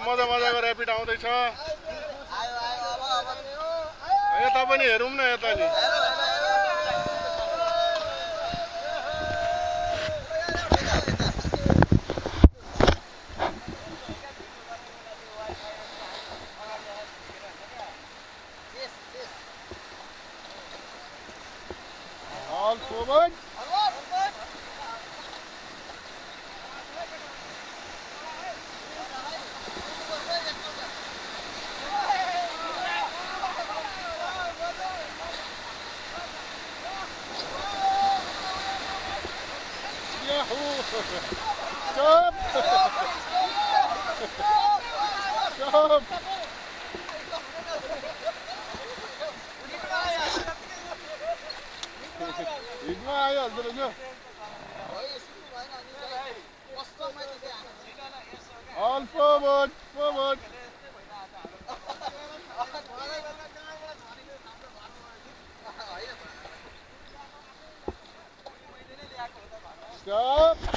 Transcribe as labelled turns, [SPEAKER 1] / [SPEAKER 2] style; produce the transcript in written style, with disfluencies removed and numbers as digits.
[SPEAKER 1] मजा मजाको ऱ्यापिड आउँदैछ यता पनि हेरौँ न यता नि All forward. Yahoo! Stop! Stop! हिँड्नु आयो हजुर All forward, forward. Stop.